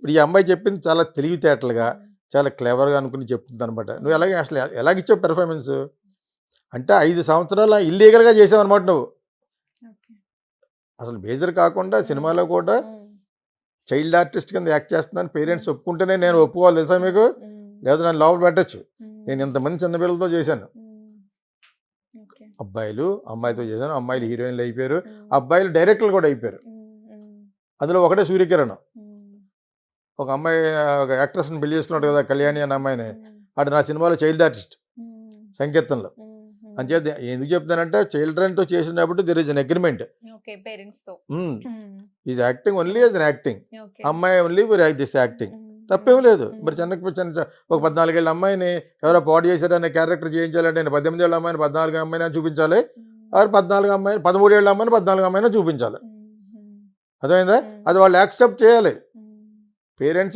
ఇప్పుడు ఈ అమ్మాయి చెప్పింది చాలా తెలివితేటలుగా, హ్మ్. చాలా క్లెవర్‌గా అనుకుని చెప్తుందనమాట. నువ్వు ఎలాగే అసలు ఎలాగిచ్చావు పెర్ఫార్మెన్స్? అంటే 5 సంవత్సరాలు ఇల్లీగల్‌గా చేసావనమాట నువ్వు. ఓకే. అసలు మేజర్ కాకుండా హ్మ్. సినిమాలో కూడా హ్మ్. చైల్డ్ ఆర్టిస్ట్ కింద యాక్ట్ చేస్తున్నాను పేరెంట్స్ హ్మ్. ఒప్పుకుంటేనే నేను హ్మ్. ఒప్పుకోవాలి తెలుసా హ్మ్. మీకు? హ్మ్. లేదా నన్ను లోపల పెట్టొచ్చు. నేను హ్మ్. ఇంతమంది చిన్న పిల్లలతో చేశాను. హ్మ్. ఓకే. అబ్బాయిలు, అమ్మాయితో హ్మ్. చేశాను. అమ్మాయిలు హ్మ్. హీరోయిన్‌లు అయిపోయారు. హ్మ్. అబ్బాయిలు డైరెక్టర్లు కూడా అయిపోయారు. హ్మ్. హ్మ్. అందులో ఒకటే సూర్యకిరణ్. హ్మ్. ఒక అమ్మాయి ఒక యాక్ట్రెస్‌ని పెళ్లి చేసుకున్నాడు హ్మ్. కదా! హ్మ్. కళ్యాణి అనే అమ్మాయిని. హ్మ్. ఆడు నా సినిమాలో చైల్డ్ ఆర్టిస్ట్ హ్మ్. సంకీర్తనలో. హ్మ్. హ్మ్. అంచేత ఎందుకు చెప్తున్నానంటే చిల్డ్రన్‌తో చేసినప్పుడు there is an agreement. Okay. పేరెంట్స్‌తో. Hmm. Hmm. Is acting only hmm. As an acting. Okay. అమ్మాయి only for this acting. Hmm. తప్పేం హ్మ్. లేదు. మరి హ్మ్. చిన్న ఒక హ్మ్. 14 ఏళ్ల అమ్మాయిని ఎవరో పాడు చేశారనే క్యారెక్టర్ చేయించాలంటే నేను 18 ఏళ్ల అమ్మాయిని 14 అమ్మాయిని చూపించాలి. హ్మ్. ఆరు 14 అమ్మాయి 13 ఏళ్ల అమ్మాయిని 14 అమ్మాయిని చూపించాలి. హ్మ్. హ్మ్. అర్థమైందా? హ్మ్. అది వాళ్ళు యాక్సెప్ట్ చేయాలి. హ్మ్. పేరెంట్స్